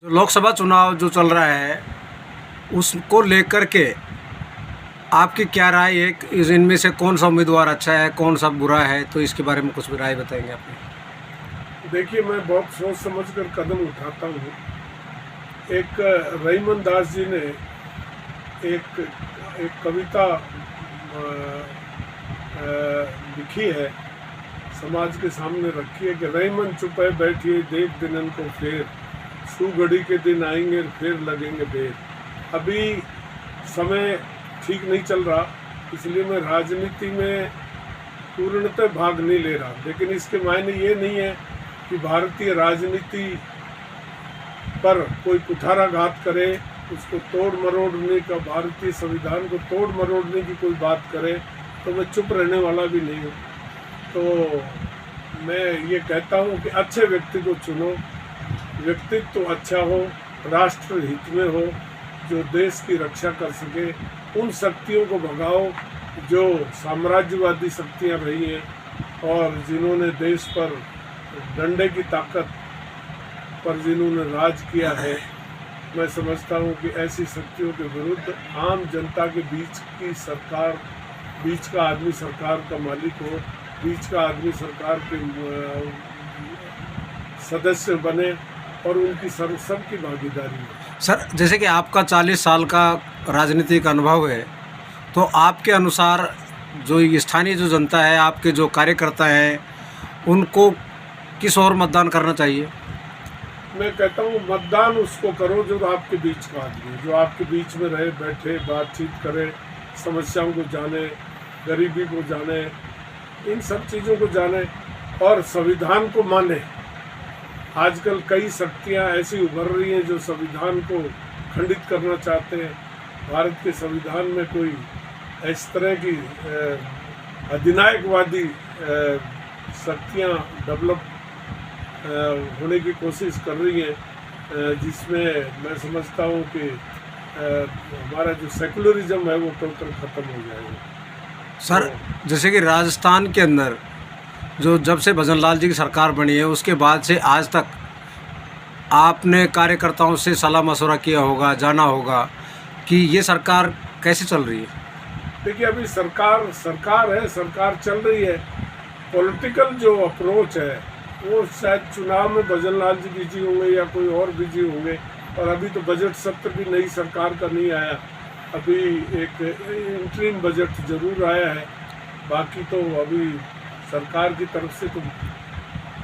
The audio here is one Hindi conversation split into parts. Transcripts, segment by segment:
जो लोकसभा चुनाव जो चल रहा है उसको लेकर के आपकी क्या राय है? इनमें से कौन सा उम्मीदवार अच्छा है, कौन सा बुरा है? तो इसके बारे में कुछ राय बताएंगे अपनी। देखिए, मैं बहुत सोच समझ कर कदम उठाता हूँ। एक रहीमन दास जी ने एक एक कविता लिखी है, समाज के सामने रखी है कि रहीमन चुपे बैठिए देख दिनन को फेर, सू घड़ी के दिन आएंगे फिर लगेंगे बेर। अभी समय ठीक नहीं चल रहा, इसलिए मैं राजनीति में पूर्णतः भाग नहीं ले रहा। लेकिन इसके मायने ये नहीं है कि भारतीय राजनीति पर कोई कुठाराघात करे, उसको तोड़ मरोड़ने का, भारतीय संविधान को तोड़ मरोड़ने की कोई बात करे तो मैं चुप रहने वाला भी नहीं हूँ। तो मैं ये कहता हूँ कि अच्छे व्यक्ति को चुनो, व्यक्तित्व तो अच्छा हो, राष्ट्र हित में हो, जो देश की रक्षा कर सके। उन शक्तियों को भगाओ जो साम्राज्यवादी शक्तियाँ रही हैं और जिन्होंने देश पर डंडे की ताकत पर जिन्होंने राज किया है। मैं समझता हूँ कि ऐसी शक्तियों के विरुद्ध आम जनता के बीच की सरकार, बीच का आदमी सरकार का मालिक हो, बीच का आदमी सरकार के सदस्य बने और उनकी सबकी भागीदारी हो। सर, जैसे कि आपका 40 साल का राजनीतिक अनुभव है, तो आपके अनुसार जो स्थानीय जो जनता है, आपके जो कार्यकर्ता हैं, उनको किस ओर मतदान करना चाहिए? मैं कहता हूँ मतदान उसको करो जो आपके बीच का आदमी है, जो आपके बीच में रहे, बैठे, बातचीत करे, समस्याओं को जाने, गरीबी को जाने, इन सब चीज़ों को जाने और संविधान को माने। आजकल कई शक्तियाँ ऐसी उभर रही हैं जो संविधान को खंडित करना चाहते हैं। भारत के संविधान में कोई इस तरह की अधिनायकवादी शक्तियाँ डेवलप होने की कोशिश कर रही हैं, जिसमें मैं समझता हूँ कि हमारा जो सेकुलरिज्म है वो टोटल ख़त्म हो जाएगा। सर, जैसे कि राजस्थान के अंदर जो जब से भजन लाल जी की सरकार बनी है उसके बाद से आज तक आपने कार्यकर्ताओं से सलाह मशवरा किया होगा, जाना होगा कि ये सरकार कैसे चल रही है? देखिए, अभी सरकार है, सरकार चल रही है। पॉलिटिकल जो अप्रोच है वो शायद चुनाव में भजन लाल जी बिजी होंगे या कोई और बिजी होंगे। और अभी तो बजट सत्र भी नई सरकार का नहीं आया, अभी एक इंटरिम बजट जरूर आया है। बाकी तो अभी सरकार की तरफ से तो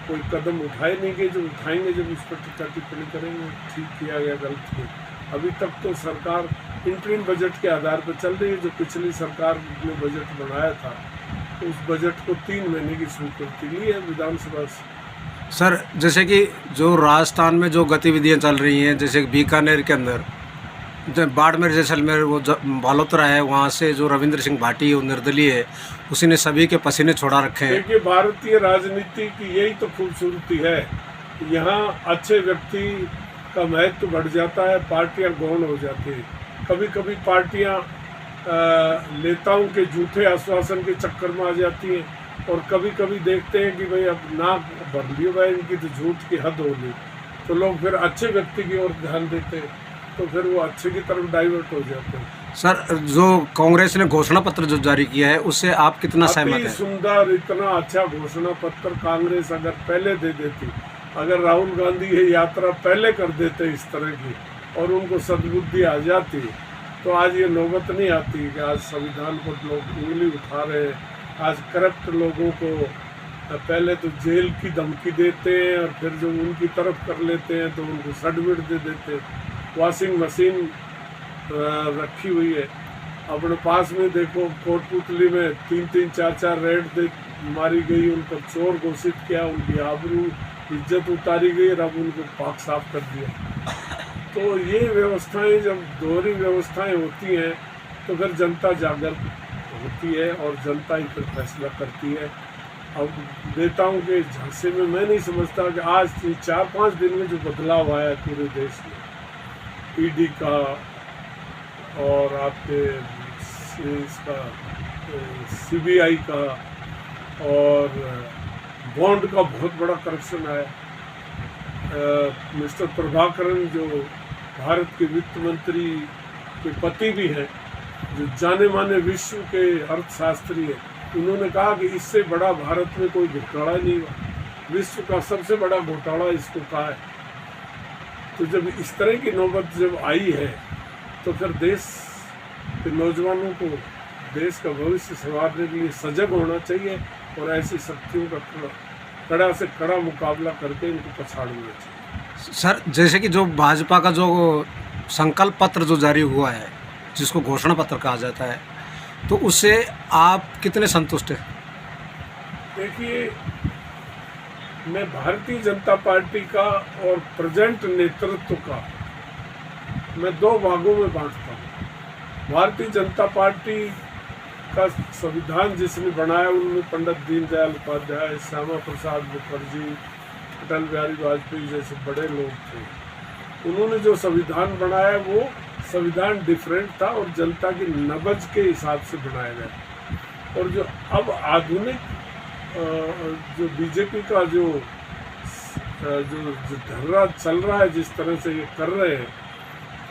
कोई कदम उठाए नहीं गए, जो उठाएंगे जब उस पर टीका टिप्पणी करेंगे ठीक किया गया, गलत किया। अभी तक तो सरकार इंटरिम बजट के आधार पर चल रही है। जो पिछली सरकार ने बजट बनाया था उस बजट को 3 महीने की स्वीकृति ली है विधानसभा से। सर, जैसे कि जो राजस्थान में जो गतिविधियां चल रही हैं, जैसे बीकानेर के अंदर बाड़मेर जैसलमेर वो बालोतरा है, वहाँ से जो रविंद्र सिंह भाटी वो निर्दलीय है, उसी ने सभी के पसीने छोड़ा रखे हैं। देखिए, भारतीय राजनीति की यही तो खूबसूरती है, यहाँ अच्छे व्यक्ति का महत्व बढ़ जाता है, पार्टियाँ गौण हो जाती हैं। कभी कभी पार्टियाँ नेताओं के झूठे आश्वासन के चक्कर में आ जाती हैं और कभी कभी देखते हैं कि भाई अब नाक भर लियो भाई, इनकी तो झूठ की हद होगी, तो लोग फिर अच्छे व्यक्ति की ओर ध्यान देते हैं, तो फिर वो अच्छे की तरफ डाइवर्ट हो जाते हैं। सर, जो कांग्रेस ने घोषणा पत्र जो जारी किया है उससे आप कितना सहमत हैं? सुंदर, इतना अच्छा घोषणा पत्र कांग्रेस अगर पहले दे देती, अगर राहुल गांधी ये यात्रा पहले कर देते इस तरह की और उनको सद्बुद्धि आ जाती, तो आज ये नौबत नहीं आती कि आज संविधान पर लोग उंगली उठा रहे हैं। आज करप्ट लोगों को पहले तो जेल की धमकी देते हैं और फिर जो उनकी तरफ कर लेते हैं तो उनको सर्टिफिकेट दे देते हैं। वॉशिंग मशीन रखी हुई है अपने पास में, देखो कोटपुतली में 3-3, 4-4 रेड मारी गई, उन पर चोर घोषित किया, उनकी आबरू इज्जत उतारी गई और अब उनको पाक साफ कर दिया। तो ये व्यवस्थाएं, जब दोहरी व्यवस्थाएं होती हैं तो फिर जनता जागृत होती है और जनता ही फिर फैसला करती है। अब नेताओं के झांसे में मैं नहीं समझता कि आज 4-5 दिन में जो बदलाव आया पूरे देश में, ईडी का और आपके इसका सीबीआई का और बॉन्ड का बहुत बड़ा करप्शन आया। मिस्टर प्रभाकरन जो भारत के वित्त मंत्री के पति भी हैं, जो जाने माने विश्व के अर्थशास्त्री हैं, उन्होंने कहा कि इससे बड़ा भारत में कोई घोटाला नहीं हुआ, विश्व का सबसे बड़ा घोटाला इसको कहा है। तो जब इस तरह की नौबत जब आई है तो फिर देश के नौजवानों को देश का भविष्य संवारने के लिए सजग होना चाहिए और ऐसी शक्तियों का कड़ा से कड़ा मुकाबला करके इनको पछाड़ना चाहिए। सर, जैसे कि जो भाजपा का जो संकल्प पत्र जो जारी हुआ है, जिसको घोषणा पत्र कहा जाता है, तो उससे आप कितने संतुष्ट हैं? देखिए, मैं भारतीय जनता पार्टी का और प्रेजेंट नेतृत्व का मैं दो भागों में बांटता हूँ। भारतीय जनता पार्टी का संविधान जिसने बनाया उनमें पंडित दीनदयाल उपाध्याय, श्यामा प्रसाद मुखर्जी, अटल बिहारी वाजपेयी जैसे बड़े लोग थे। उन्होंने जो संविधान बनाया वो संविधान डिफरेंट था और जनता की नब्ज के हिसाब से बनाया गया। और जो अब आधुनिक जो बीजेपी का जो धर्रा चल रहा है, जिस तरह से ये कर रहे हैं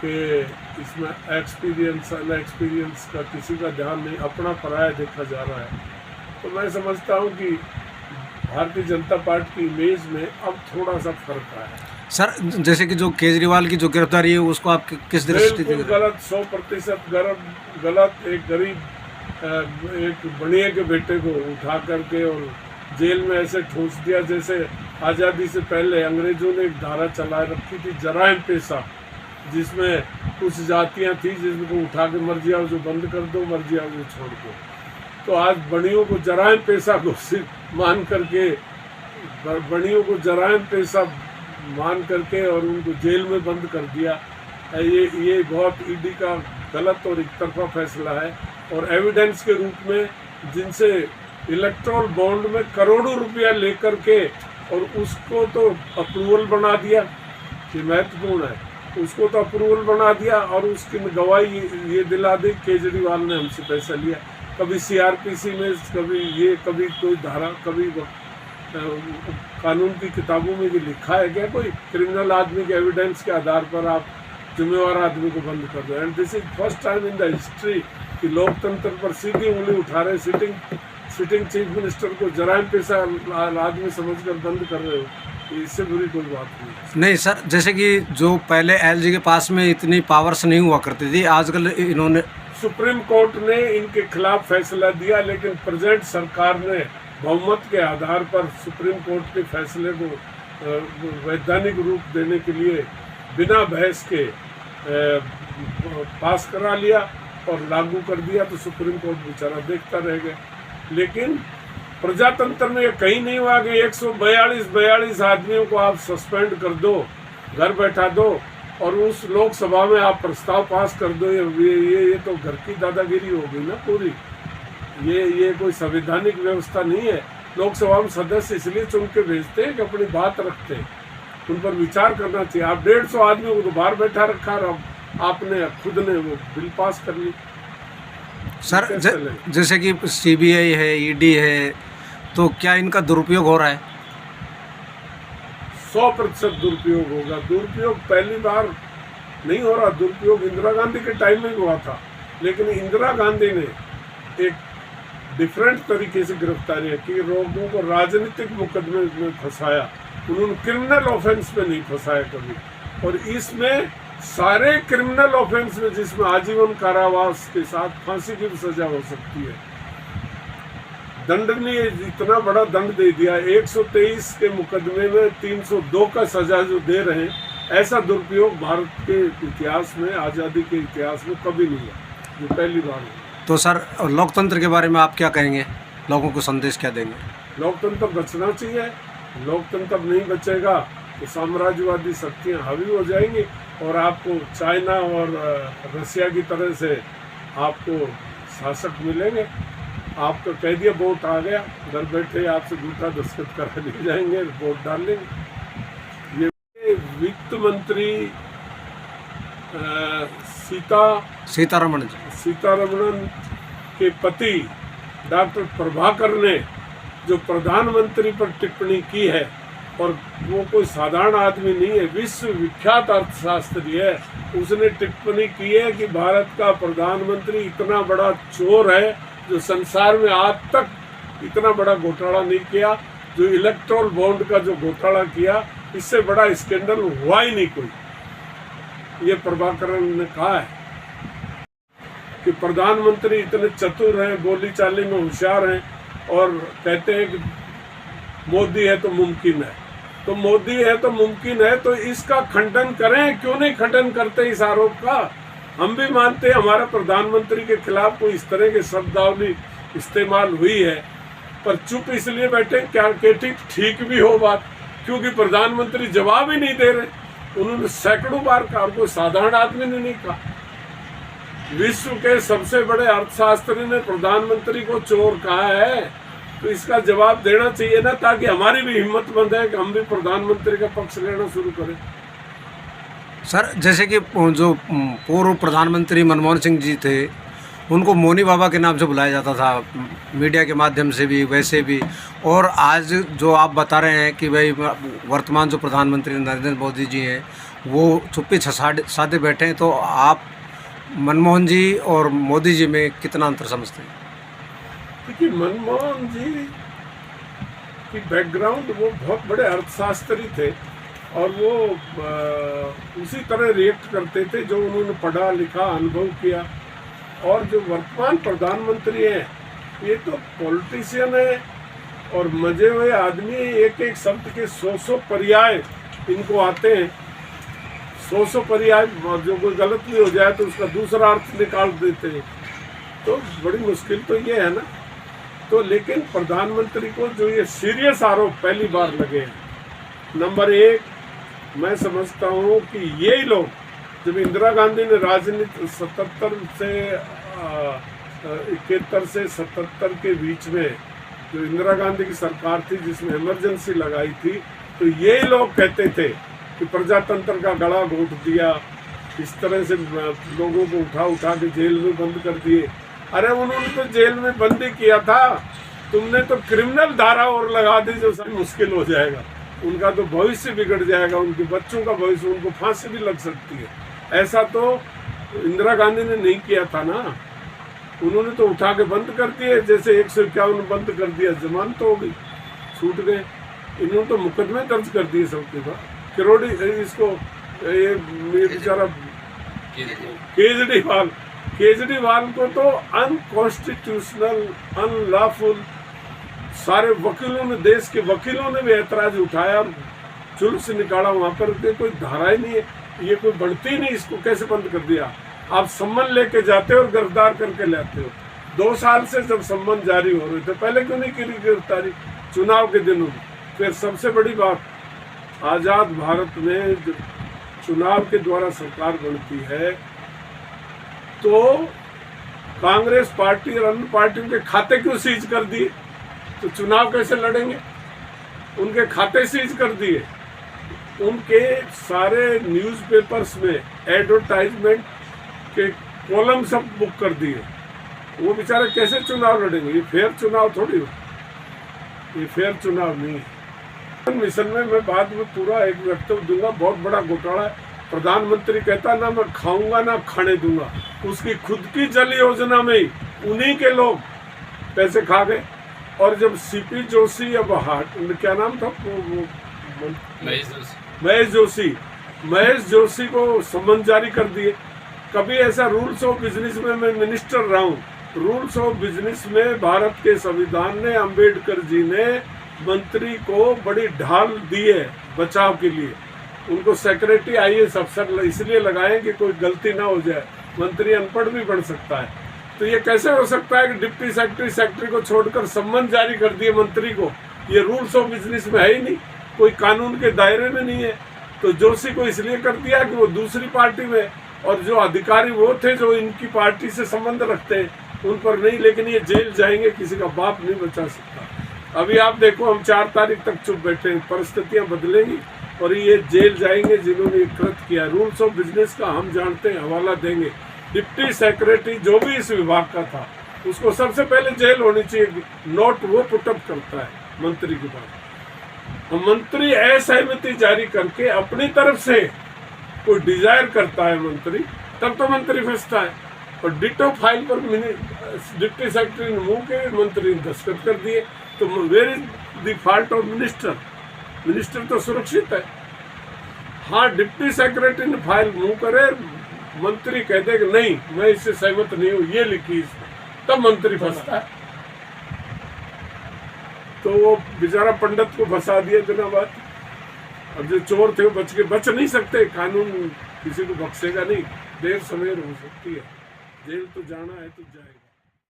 कि इसमें एक्सपीरियंस अनएक्सपीरियंस का किसी का ध्यान नहीं, अपना पराया देखा जा रहा है, तो मैं समझता हूँ कि भारतीय जनता पार्टी की इमेज में अब थोड़ा सा फर्क आया है। सर, जैसे कि जो केजरीवाल की जो गिरफ्तारी है उसको आप किस दृष्टि से? गलत, 100% गलत। एक गरीब एक बनिए के बेटे को उठा करके और जेल में ऐसे ठूंस दिया जैसे आज़ादी से पहले अंग्रेजों ने एक धारा चला रखी थी, जराइम पेशा, जिसमें कुछ जातियां थी जिनको उठा के मर जाओ जो बंद कर दो, मर जाओ जो छोड़ दो। तो आज बनियों को जराइम पेशा घोषित मान करके, बनियों को जराइम पेशा मान करके और उनको जेल में बंद कर दिया। ये बहुत ईडी का गलत और एक तरफा फैसला है। और एविडेंस के रूप में जिनसे इलेक्ट्रल बॉन्ड में करोड़ों रुपया लेकर के और उसको तो अप्रूवल बना दिया, ये महत्वपूर्ण है, उसको तो अप्रूवल बना दिया और उसकी गवाही ये दिला दी केजरीवाल ने हमसे पैसा लिया। कभी सीआरपीसी में, कभी कोई धारा, कभी कानून की किताबों में भी लिखा है क्या कोई क्रिमिनल आदमी के एविडेंस के आधार पर आप जिम्मेवार आदमी को बंद कर दो? And this is first time in the history कि लोकतंत्र पर सीधी उंगली उठा रहे, सिटिंग चीफ मिनिस्टर को जराइम पेशा आदमी समझकर बंद कर रहे हो। इससे बुरी कोई बात नहीं सर, जैसे कि जो पहले एलजी के पास में इतनी पावर्स नहीं हुआ करती थी, आजकल इन्होंने, सुप्रीम कोर्ट ने इनके खिलाफ फैसला दिया, लेकिन प्रेजेंट सरकार ने बहुमत के आधार पर सुप्रीम कोर्ट के फैसले को वैधानिक रूप देने के लिए बिना बहस के पास करा लिया और लागू कर दिया। तो सुप्रीम कोर्ट बेचारा देखता रह गया। लेकिन प्रजातंत्र में ये कहीं नहीं हुआ कि 142 आदमियों को आप सस्पेंड कर दो, घर बैठा दो और उस लोकसभा में आप प्रस्ताव पास कर दो। ये तो घर की दादागिरी हो गई ना पूरी। ये कोई संवैधानिक व्यवस्था नहीं है। लोकसभा में सदस्य इसलिए चुन के भेजते हैं कि अपनी बात रखते हैं, उन पर विचार करना चाहिए। आप 150 आदमियों को तो बाहर बैठा रखा और आपने खुद ने वो बिल पास कर ली। सर, जैसे कि सीबीआई है, ईडी है, तो क्या इनका दुरुपयोग हो रहा है? 100% दुरुपयोग होगा। दुरुपयोग पहली बार नहीं हो रहा, दुरुपयोग इंदिरा गांधी के टाइम में हुआ था, लेकिन इंदिरा गांधी ने एक डिफरेंट तरीके से गिरफ्तारियां की, लोगों को राजनीतिक मुकदमे में फंसाया, उन्होंने क्रिमिनल ऑफेंस में नहीं फंसाया कभी। और इसमें सारे क्रिमिनल ऑफेंस में, जिसमें आजीवन कारावास के साथ फांसी की भी सजा हो सकती है, दंड ने इतना बड़ा दंड दे दिया। 123 के मुकदमे में 302 का सजा जो दे रहे हैं, ऐसा दुरुपयोग भारत के इतिहास में, आज़ादी के इतिहास में कभी नहीं हुआ, ये पहली बार हुआ। तो सर, लोकतंत्र के बारे में आप क्या कहेंगे? लोगों को संदेश क्या देंगे? लोकतंत्र बचना चाहिए। लोकतंत्र नहीं बचेगा तो साम्राज्यवादी शक्तियाँ हावी हो जाएंगी और आपको चाइना और रसिया की तरह से आपको शासक मिलेंगे। आपका कह दिया वोट आ गया, घर बैठे आपसे झूठा दस्तखत करा दिए जाएंगे, वोट डाल लेंगे। ये वित्त मंत्री सीतारमण के पति डॉक्टर प्रभाकर ने जो प्रधानमंत्री पर टिप्पणी की है और वो कोई साधारण आदमी नहीं है, विश्वविख्यात अर्थशास्त्री है। उसने टिप्पणी की है कि भारत का प्रधानमंत्री इतना बड़ा चोर है जो संसार में आज तक इतना बड़ा घोटाला नहीं किया, जो इलेक्ट्रोल बॉन्ड का जो घोटाला किया, इससे बड़ा स्कैंडल हुआ ही नहीं कोई। ये प्रभाकरन ने कहा है कि प्रधानमंत्री इतने चतुर हैं, बोली चाली में होशियार हैं, और कहते हैं कि मोदी है तो मुमकिन है। तो मोदी है तो मुमकिन है, तो इसका खंडन करें, क्यों नहीं खंडन करते इस आरोप का? हम भी मानते हैं हमारा प्रधानमंत्री के खिलाफ कोई इस तरह के शब्दावली इस्तेमाल हुई है, पर चुप इसलिए बैठे क्या कि ठीक भी हो बात, क्योंकि प्रधानमंत्री जवाब ही नहीं दे रहे। उन्होंने सैकड़ों बार कहा, कोई साधारण आदमी ने नहीं कहा। विश्व के सबसे बड़े अर्थशास्त्री ने प्रधानमंत्री को चोर कहा है, तो इसका जवाब देना चाहिए ना, ताकि हमारी भी हिम्मत बंधे कि हम भी प्रधानमंत्री का पक्ष लेना शुरू करें। सर, जैसे कि जो पूर्व प्रधानमंत्री मनमोहन सिंह जी थे, उनको मोनी बाबा के नाम से बुलाया जाता था मीडिया के माध्यम से भी, वैसे भी, और आज जो आप बता रहे हैं कि भाई वर्तमान जो प्रधानमंत्री नरेंद्र मोदी जी हैं वो चुप्पी साधे बैठे हैं, तो आप मनमोहन जी और मोदी जी में कितना अंतर समझते हैं? देखिए, मनमोहन जी की बैकग्राउंड, वो बहुत बड़े अर्थशास्त्री थे और वो उसी तरह रिएक्ट करते थे जो उन्होंने पढ़ा लिखा, अनुभव किया। और जो वर्तमान प्रधानमंत्री हैं, ये तो पॉलिटिशियन है और मजे हुए आदमी, एक एक शब्द के 100 पर्याय इनको आते हैं। 100 पर्याय, जो कोई गलत भी हो जाए तो उसका दूसरा अर्थ निकाल देते हैं। तो बड़ी मुश्किल तो ये है ना। तो लेकिन प्रधानमंत्री को जो ये सीरियस आरोप पहली बार लगे हैं, नंबर एक, मैं समझता हूँ कि यही लोग, जब इंदिरा गांधी ने राजनीति 71 से 77 के बीच में जो इंदिरा गांधी की सरकार थी जिसमें इमरजेंसी लगाई थी, तो यही लोग कहते थे कि प्रजातंत्र का गला घोट दिया, इस तरह से लोगों को उठा के जेल में बंद कर दिए। अरे उन्होंने तो जेल में बंदी किया था, तुमने तो क्रिमिनल धारा और लगा दी जो सब मुश्किल हो जाएगा, उनका तो भविष्य बिगड़ जाएगा, उनके बच्चों का भविष्य, उनको फांसी भी लग सकती है। ऐसा तो इंदिरा गांधी ने नहीं किया था ना, उन्होंने तो उठा के बंद कर दिए, जैसे 151 बंद कर दिया, जमानत तो हो गई, छूट गए। इन्होंने तो मुकदमे दर्ज कर दिए सबके पास। करोड़ी इसको ये बेचारा केजरीवाल को तो अनकॉन्स्टिट्यूशनल, अनलॉफुल, सारे वकीलों ने, देश के वकीलों ने भी ऐतराज उठाया, जुल्म से निकाला वहां पर, कोई धारा ही नहीं है, ये कोई बढ़ती नहीं, इसको कैसे बंद कर दिया? आप सम्मन लेके जाते हो और गिरफ्तार करके लाते हो। 2 साल से जब सम्मन जारी हो रहे थे, पहले क्यों नहीं की गिरफ्तारी चुनाव के दिनों में? फिर सबसे बड़ी बात, आजाद भारत में जब चुनाव के द्वारा सरकार बनती है तो कांग्रेस पार्टी और अन्य पार्टियों के खाते क्यों सीज कर दिए? तो चुनाव कैसे लड़ेंगे? उनके खाते सीज कर दिए, उनके सारे न्यूज़पेपर्स में एडवर्टाइजमेंट के कॉलम सब बुक कर दिए। वो बेचारे कैसे चुनाव लड़ेंगे? ये फेयर चुनाव थोड़ी हो, ये फेयर चुनाव नहीं है। मिशन में मैं बाद में पूरा एक वक्तव्य दूंगा, बहुत बड़ा घोटाला है। प्रधानमंत्री कहता ना मैं खाऊंगा ना खाने दूंगा, उसकी खुद की जल योजना में ही उन्हीं के लोग पैसे खा गए। और जब सीपी जोशी, अब क्या नाम था, महेश जोशी को सम्मन जारी कर दिए। कभी ऐसा रूल्स ऑफ बिजनेस में, मैं मिनिस्टर रहा हूँ, रूल्स ऑफ बिजनेस में भारत के संविधान ने, अंबेडकर जी ने मंत्री को बड़ी ढाल दी है बचाव के लिए। उनको सेक्रेटरी IAS अफसर इसलिए लगाए कि कोई गलती ना हो जाए, मंत्री अनपढ़ भी बन सकता है। तो ये कैसे हो सकता है कि डिप्टी सेक्रेटरी को छोड़कर सम्मन जारी कर दिए मंत्री को? ये रूल्स ऑफ बिजनेस में है ही नहीं, कोई कानून के दायरे में नहीं है। तो जोशी को इसलिए कर दिया कि वो दूसरी पार्टी में, और जो अधिकारी वो थे जो इनकी पार्टी से संबंध रखते हैं, उन पर नहीं। लेकिन ये जेल जाएंगे, किसी का बाप नहीं बचा सकता। अभी आप देखो, हम 4 तारीख तक चुप बैठे हैं, परिस्थितियां बदलेंगी और ये जेल जाएंगे जिन्होंने कृत किया। रूल्स ऑफ बिजनेस का हम जानते हैं, हवाला देंगे। डिप्टी सेक्रेटरी जो भी इस विभाग का था, उसको सबसे पहले जेल होनी चाहिए। नोट वो पुटअप करता है मंत्री के पास। मंत्री असहमति जारी करके अपनी तरफ से कोई डिजायर करता है मंत्री, तब तो मंत्री फंसता है। और डिटो फाइल पर डिप्टी सेक्रेटरी ने मुंह के मंत्री ने दस्तखत कर दिए, तो where is the fault of minister? Minister तो सुरक्षित है। हाँ, डिप्टी सेक्रेटरी ने फाइल मुंह करे, मंत्री कह दे कि नहीं मैं इससे सहमत नहीं हूं, ये लिखी इसमें, तब मंत्री फंसता है। तो वो बेचारा पंडित को फंसा दिया जनाबाद। अब जो चोर थे वो बच नहीं सकते, कानून किसी को बख्शेगा नहीं, देर सवेर हो सकती है, जेल तो जाना है तो जाएगा।